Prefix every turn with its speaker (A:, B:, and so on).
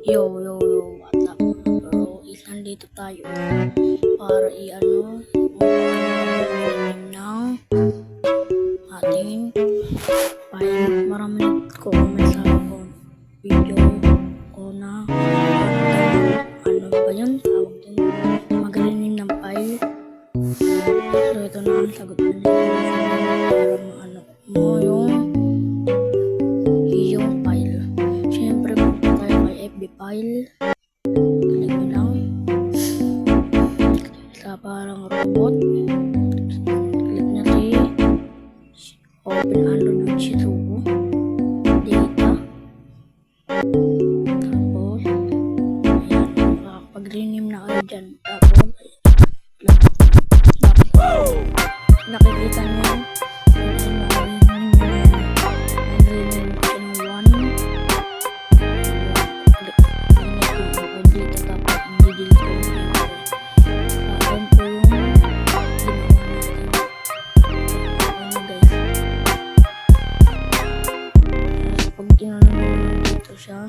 A: Yo, yo, yo, what's up? Pero nandito tayo para ng ating file. Marami nag-comment sa video ko na ano ba yun? Tawag dun. Magaling ng file. So ito na ang sagot na nito para mo yung file. Siyempre punta tayo kay FB file. Click nyo lang sa parang robot. Click na si open Android with Shitubo data. Tapos ayan, makakapag-rename na kayo dyan. Tapos nakikita nyo pag tinanong dito siya